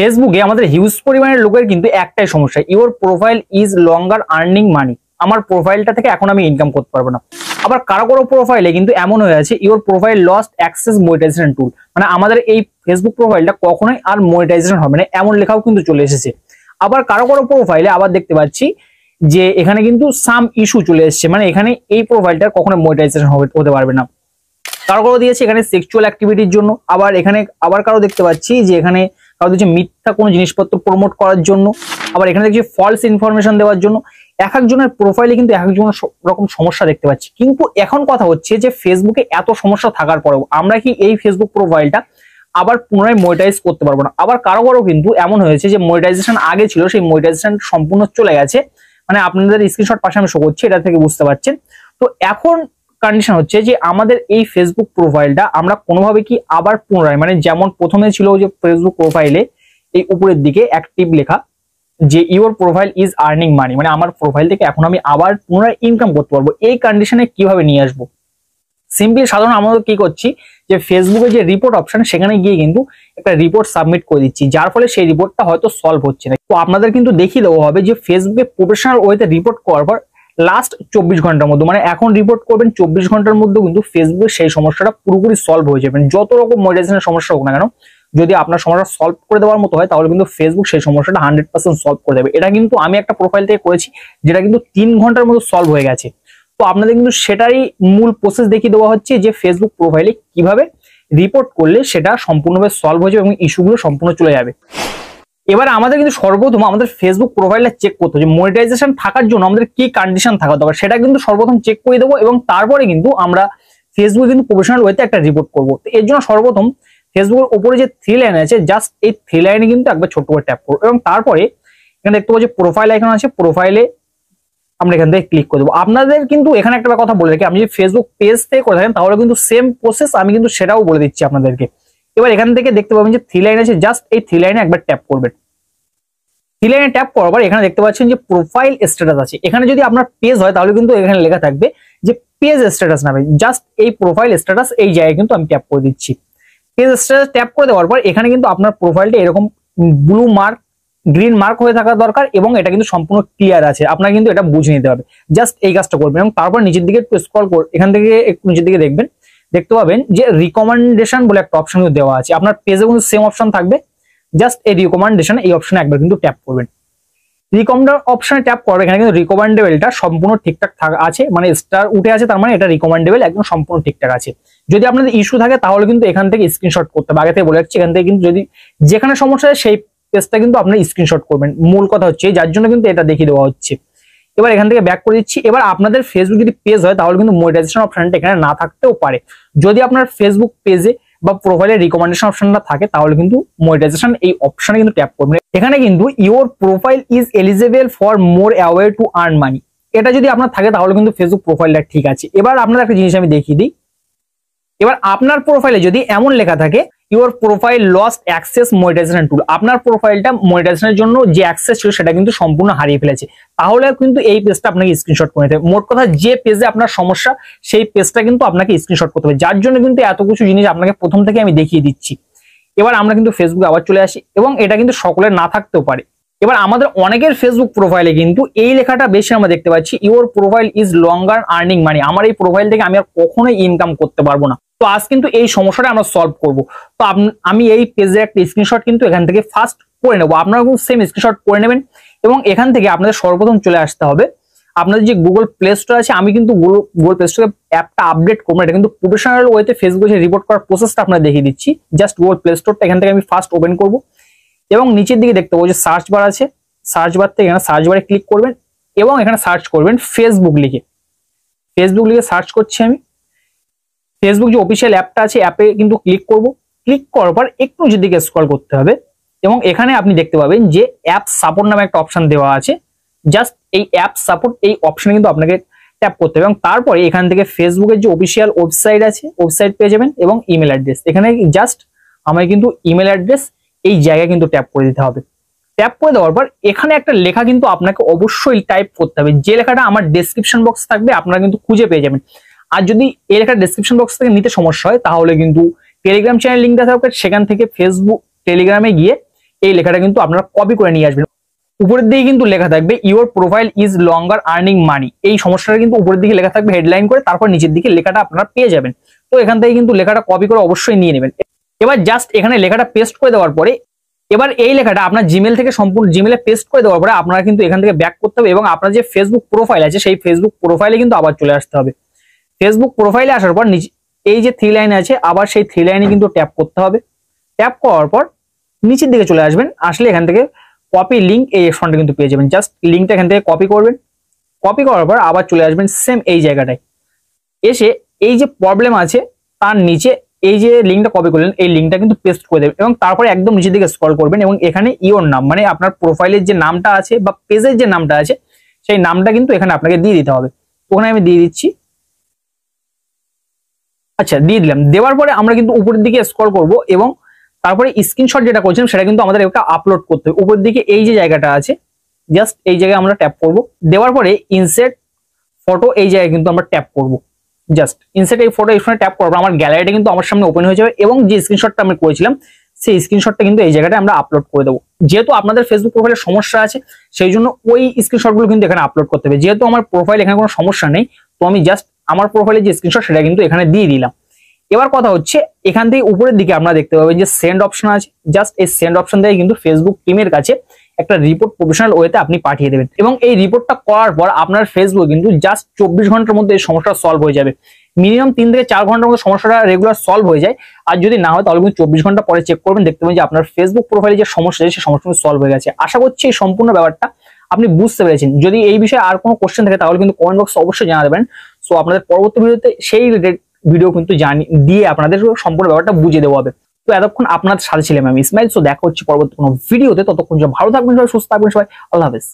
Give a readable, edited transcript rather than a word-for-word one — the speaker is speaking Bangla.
ফেসবুকে আমাদের হিউজ পরিমাণের লোকের কিন্তু একটাই সমস্যা, your profile is longer earning money. আমার প্রোফাইলটা থেকে এখন আমি ইনকাম করতে পারবো না। আবার কারো কারো প্রোফাইলে কিন্তু এমন হয়ে আছে, your profile lost access monetization tool, মানে আমাদের এই ফেসবুক প্রোফাইলটা কখনোই আর মনিটাইজেশন হবে না, এমন লেখাও কিন্তু চলে এসেছে। আবার কারো কারো প্রোফাইলে আবার দেখতে পাচ্ছি যে এখানে কিন্তু সাম ইস্যু চলে এসেছে, মানে এখানে এই প্রোফাইলটা কখনো মনিটাইজেশন হতে পারবে না। কারো কারো দিয়েছে এখানে সেক্সুয়াল অ্যাক্টিভিটির জন্য, আবার কারো দেখতে পাচ্ছি যে এখানে কারো দিয়েছে মিথ্যা কোনো জিনিসপত্র প্রমোট করার জন্য, আবার এখানে দেখছি ফলস ইনফরমেশন দেওয়ার জন্য। এক একজনের প্রোফাইলে কিন্তু এক একজনের রকম সমস্যা দেখতে পাচ্ছি। কিন্তু এখন কথা হচ্ছে যে ফেসবুকে এত সমস্যা থাকার পরেও আমরা কি এই ফেসবুক প্রোফাইলটা আবার পুনরায় মনিটাইজ করতে পারবো না? আবার কারো কারো কিন্তু এমন হয়েছে যে মনিটাইজেশন আগে ছিল, সেই মনিটাইজেশন সম্পূর্ণ চলে গেছে, মানে আপনাদের স্ক্রিনশট পাশে আমি শো করছি, এটা থেকে বুঝতে পারছেন। তো এখন কন্ডিশন হচ্ছে যে আমাদের এই ফেসবুক প্রোফাইলটা আমরা কোনোভাবে কি আবার পুনরায়, মানে যেমন প্রথমে ছিল যে ফেসবুক প্রোফাইলে এই উপরের দিকে অ্যাক্টিভ লেখা যে your profile is earning money, মানে আমার প্রোফাইল থেকে এখন আমি আবার পুনরায় ইনকাম করতে পারবো, এই কন্ডিশনে কিভাবে নিয়ে আসবো? সিম্পলি সাধারণ আমরা কি করছি যে ফেসবুকে যে রিপোর্ট অপশন, সেখানে গিয়ে কিন্তু একটা রিপোর্ট সাবমিট করে দিচ্ছি, যার ফলে সেই রিপোর্টটা হয়তো সলভ হচ্ছে না। তো আপনাদের কিন্তু দেখিয়ে দেওয়া হবে যে ফেসবুকে প্রফেশনাল ওয়েতে রিপোর্ট করার পর লাস্ট 24 ঘন্টার মধ্যে, মানে এখন রিপোর্ট করবেন 24 ঘন্টার মধ্যে কিন্তু ফেসবুকে সেই সমস্যাটা পুরোপুরি সলভ হয়ে যাবে। যত রকম মনিটাইজেশনের সমস্যা হোক না কেন, যদি আপনার সমস্যা সলভ করে দেওয়ার মতো হয় তাহলে কিন্তু ফেসবুক সেই সমস্যাটা 100% সলভ করে দেবে। এটা কিন্তু আমি একটা প্রোফাইল থেকে করেছি, যেটা কিন্তু 3 ঘন্টার মধ্যে সলভ হয়ে গেছে। তো আপনাদের কিন্তু সেটারই মূল প্রসেস দেখিয়ে দেওয়া হচ্ছে যে ফেসবুক প্রোফাইলে কিভাবে রিপোর্ট করলে সেটা সম্পূর্ণভাবে সলভ হয়ে যাবে এবং ইস্যুগুলো সম্পূর্ণ চলে যাবে। এবার আমাদের কিন্তু সর্বপ্রথম আমাদের ফেসবুক প্রোফাইলটা চেক করতে হবে যে মনিটাইজেশন থাকার জন্য আমাদের কি কন্ডিশন থাকা দরকার, সেটা কিন্তু সর্বপ্রথম চেক করে দেবো এবং তারপরে কিন্তু আমরা ফেসবুকে কিন্তু প্রফেশনাল ওয়েতে একটা রিপোর্ট করবো। তো এর জন্য সর্বপ্রথম ফেসবুকের উপরে যে 3 লাইন আছে, জাস্ট এই 3 লাইনে কিন্তু একবার ছোট্ট করে ট্যাপ করবো এবং তারপরে এখানে দেখতে পাচ্ছি প্রোফাইল আইকন আছে, প্রোফাইলে আমরা এখান থেকে ক্লিক করে দেবো। আপনাদের কিন্তু এখানে একটা কথা বলে রাখি, আপনি যদি ফেসবুক পেজ থেকে করে থাকেন তাহলে কিন্তু সেম প্রসেস আমি কিন্তু সেটাও বলে দিচ্ছি আপনাদেরকে। এবার এখান থেকে দেখতে পাবেন যে 3 লাইন আছে, জাস্ট এই 3 লাইনে একবার ট্যাপ করবেন। 3 লাইনে ট্যাপ করার পর এখানে দেখতে পাচ্ছেন যে প্রোফাইল স্ট্যাটাস আছে, এখানে যদি আপনার পেজ হয় তাহলে কিন্তু এখানে লেখা থাকবে যে পেজ স্ট্যাটাস নামে, জাস্ট এই প্রোফাইল স্ট্যাটাস এই জায়গায় কিন্তু আমি ট্যাপ করে দিচ্ছি। পেজ স্ট্যাটাস ট্যাপ করে দেওয়ার পর এখানে কিন্তু আপনার প্রোফাইলটা এরকম ব্লু মার্ক গ্রিন মার্ক হয়ে থাকা দরকার এবং এটা কিন্তু সম্পূর্ণ ক্লিয়ার আছে, আপনার কিন্তু এটা বুঝে নিতে হবে। জাস্ট এই কাজটা করবেন এবং তারপর নিচের দিকে একটু স্ক্রল করে এখান থেকে একটু নিচের দিকে দেখতে পাবেন যে রিকমেন্ডেশন বলে একটা অপশন দেওয়া আছে, আপনার পেজে কিন্তু সেম অপশন থাকবে। জাস্ট এই রিকমেন্ডেশন এই অপশনে একবার কিন্তু ট্যাপ করবেন। রিকমেন্ডার অপশনে ট্যাপ করবে, এখানে কিন্তু রিকমেন্ডেবলটা সম্পূর্ণ ঠিকঠাক আছে, মানে স্টার উঠে আছে, তার মানে এটা রিকমেন্ডেবল একদম সম্পূর্ণ ঠিকঠাক আছে। যদি আপনাদের ইস্যু থাকে তাহলে কিন্তু এখান থেকে স্ক্রিনশট করতে হবে, আগে থেকে বলে রাখছি। এখান থেকে কিন্তু যদি যেখানে সমস্যা হয় সেই পেজটা কিন্তু আপনারা স্ক্রিনশট করবেন, মূল কথা হচ্ছে যার জন্য কিন্তু এটা দেখিয়ে দেওয়া হচ্ছে। এবার এখান থেকে ব্যাক করে দিচ্ছি। এবার আপনাদের ফেসবুক যদি পেজ হয় তাহলে কিন্তু মনিটাইজেশন অপশনটা এখানে না থাকতেও পারে। যদি আপনার ফেসবুক পেজে বা প্রোফাইলের রিকমেন্ডেশন অপশনটা থাকে তাহলে কিন্তু মনিটাইজেশন এই অপশনে কিন্তু ট্যাপ করবেন। এখানে কিন্তু your profile is eligible for more away to earn money, এটা যদি আপনার থাকে তাহলে কিন্তু ফেসবুক প্রোফাইলটা ঠিক আছে। এবার আপনাদের একটা জিনিস আমি দেখিয়ে দিই, এবার আপনার প্রোফাইলে যদি এমন লেখা থাকে your profile lost access monetization tool, আপনার প্রোফাইলটা মনিটাইজেশনের জন্য যে অ্যাক্সেস ছিল সেটা কিন্তু সম্পূর্ণ হারিয়ে ফেলেছে, তাহলে কিন্তু এই পেজটা আপনাকে স্ক্রিনশট করে নিতে হবে। মোট কথা যে পেজে আপনার সমস্যা সেই পেজটা কিন্তু আপনাকে স্ক্রিনশট করতে হবে, যার জন্য কিন্তু এত কিছু জিনিস আপনাকে প্রথম থেকে আমি দেখিয়ে দিচ্ছি। এবার আমরা কিন্তু ফেসবুকে আবার চলে আসি এবং এটা কিন্তু সকলের না থাকতেও পারে। এবার আমাদের অনেকের ফেসবুক প্রোফাইলে কিন্তু এই লেখাটা বেশি আমরা দেখতে পাচ্ছি, your profile is longer earning money, আমার এই প্রোফাইল থেকে আমি আর কখনোই ইনকাম করতে পারবো না। তো আজ কিন্তু এই সমস্যাটা আমরা সলভ করব। তো আমি এই পেজের একটা স্ক্রিনশট কিন্তু এখান থেকে ফার্স্ট করে নেবো, আপনারা কিন্তু সেম স্ক্রিনশট করে নেবেন এবং এখান থেকে আপনাদের সর্বপ্রথম চলে আসতে হবে আপনাদের যে গুগল প্লে স্টোর আছে। আমি কিন্তু গুগল প্লে স্টোরে অ্যাপটা আপডেট করবো, এটা কিন্তু প্রফেশনাল ওয়েতে ফেসবুকে রিপোর্ট করার প্রসেসটা আপনারা দেখিয়ে দিচ্ছি। জাস্ট গুগল প্লে স্টোরটা এখান থেকে আমি ফার্স্ট ওপেন করবো এবং নিচের দিকে দেখতে পাবো যে সার্চ বার আছে, সার্চ বার থেকে এখানে সার্চ বারে ক্লিক করবেন এবং এখানে সার্চ করবেন ফেসবুক লিখে সার্চ করছি আমি। ফেসবুক যে অফিসিয়াল অ্যাপটা আছে অ্যাপে কিন্তু ক্লিক করব, ক্লিক করার পর একটু যেদিকে স্ক্রল করতে হবে এবং এখানে আপনি দেখতে পাবেন যে অ্যাপ সাপোর্ট নামে একটা অপশন দেওয়া আছে। জাস্ট এই অ্যাপ সাপোর্ট এই অপশনে কিন্তু আপনাকে ট্যাপ করতে হবে এবং তারপরে এখান থেকে ফেসবুকের যে অফিসিয়াল ওয়েবসাইট আছে ওয়েবসাইট পেয়ে যাবেন এবং ইমেল অ্যাড্রেস, এখানে জাস্ট আমায় কিন্তু ইমেল অ্যাড্রেস এই জায়গায় কিন্তু ট্যাপ করে দিতে হবে। ট্যাপ করে দেওয়ার পর এখানে একটা লেখা কিন্তু আপনাকে অবশ্যই টাইপ করতে হবে, যে লেখাটা আমার ডেসক্রিপশন বক্স থাকবে আপনারা কিন্তু খুঁজে পেয়ে যাবেন। আর যদি এই লেখা ডেসক্রিপশন বক্স থেকে নিতে সমস্যা হয় তাহলে কিন্তু টেলিগ্রাম চ্যানেল লিঙ্ক দেওয়া থাকবে, সেখান থেকে ফেসবুক টেলিগ্রামে গিয়ে এই লেখাটা কিন্তু আপনারা কপি করে নিয়ে আসবেন। উপরের দিকে কিন্তু লেখা থাকবে your profile is longer earning money, এই সমস্যাটা কিন্তু উপরের দিকে লেখা থাকবে হেডলাইন করে, তারপর নিচের দিকে লেখাটা আপনারা পেয়ে যাবেন। তো এখান থেকে কিন্তু লেখাটা কপি করে অবশ্যই নিয়ে নেবেন। এবার জাস্ট এখানে লেখাটা পেস্ট করে দেওয়ার পরে এবার এই লেখাটা আপনার জিমেল থেকে সম্পূর্ণ জিমেলে পেস্ট করে দেওয়ার পরে আপনারা কিন্তু এখান থেকে ব্যাক করতে হবে এবং আপনার যে ফেসবুক প্রোফাইল আছে সেই ফেসবুক প্রোফাইলে কিন্তু আবার চলে আসতে হবে। ফেসবুক প্রোফাইলে আসার পর নিচে এই যে 3 লাইন আছে আবার সেই 3 লাইনে কিন্তু ট্যাপ করতে হবে। ট্যাপ করার পর নিচের দিকে চলে আসবেন, আসলে এখান থেকে কপি লিঙ্ক এই অপশনটা কিন্তু পেয়ে যাবেন। জাস্ট লিঙ্কটা এখান থেকে কপি করবেন, কপি করার পর আবার চলে আসবেন সেম এই জায়গাটায়, এসে এই যে প্রবলেম আছে তার নিচে এই যে লিঙ্কটা কপি করলেন এই লিঙ্কটা কিন্তু পেস্ট করে দেবেন এবং তারপরে একদম নিচের দিকে স্ক্রল করবেন এবং এখানে ইওর নাম মানে আপনার প্রোফাইলের যে নামটা আছে বা পেজের যে নামটা আছে সেই নামটা কিন্তু এখানে আপনাকে দিয়ে দিতে হবে। ওখানে আমি দিয়ে দিচ্ছি, আচ্ছা দিয়ে দিলাম। দেওয়ার পরে আমরা কিন্তু উপরের দিকে স্ক্রল করব এবং তারপরে স্ক্রিনশট যেটা করছিলাম সেটা কিন্তু আমাদের একটা আপলোড করতে হবে। উপরের দিকে এই যে জায়গাটা আছে জাস্ট এই জায়গায় আমরা ট্যাপ করব, দেওয়ার পরে ইনসার্ট ফটো এই জায়গায় কিন্তু আমরা ট্যাপ করব। জাস্ট ইনসার্ট এই ফটো এখানে ট্যাপ করব, আমার গ্যালারিটা কিন্তু আমার সামনে ওপেন হয়ে যাবে এবং যে স্ক্রিনশটটা আমি করেছিলাম সেই স্ক্রিনশটটা কিন্তু এই জায়গাটায় আমরা আপলোড করে দেবো। যেহেতু আপনাদের ফেসবুক প্রোফাইলের সমস্যা আছে সেই জন্য ওই স্ক্রিনশটগুলো কিন্তু এখানে আপলোড করতে হবে। যেহেতু আমার প্রোফাইল এখানে কোনো সমস্যা নেই তো আমি জাস্ট আমার প্রোফাইলের যে স্ক্রিনশট সেটা কিন্তু এখানে দিয়ে দিলাম। এবার কথা হচ্ছে এখান থেকে উপরের দিকে আপনারা দেখতে পাবেন যে সেন্ড অপশন আছে, জাস্ট এই সেন্ড অপশন থেকে কিন্তু ফেসবুক টিমের কাছে একটা রিপোর্ট প্রফেশনাল ওয়েতে আপনি পাঠিয়ে দেবেন এবং এই রিপোর্টটা করার পর আপনার ফেসবুক কিন্তু জাস্ট 24 ঘন্টার মধ্যে এই সমস্যা সলভ হয়ে যাবে। মিনিমাম 3 থেকে 4 ঘন্টার মধ্যে সমস্যাটা রেগুলার সলভ হয়ে যায়, আর যদি না হয় তাহলে কিন্তু 24 ঘন্টা পরে চেক করবেন, দেখতে পাবেন যে আপনার ফেসবুক প্রোফাইলে যে সমস্যা আছে সেই সমস্যা সলভ হয়ে গেছে। আশা করছি এই সম্পূর্ণ ব্যাপারটা আপনি বুঝতে পেরেছেন। যদি এই বিষয়ে আর কোনো কোশ্চেন থাকে তাহলে কিন্তু কমেন্ট বক্সে অবশ্যই জানা দেবেন। সো আপনাদের পরবর্তী ভিডিওতে সেই রিলেটেড ভিডিও কিন্তু দিয়ে আপনাদের সম্পূর্ণ ব্যাপারটা বুঝিয়ে দেওয়া হবে। তো এতক্ষণ আপনাদের সাথে ছিলাম আমি ইসমাইল। সো দেখা হচ্ছে পরবর্তী কোনো ভিডিওতে, ততক্ষণ ভালো থাকবেন সবাই, সুস্থ থাকবেন সবাই, আল্লাহ হাফেজ।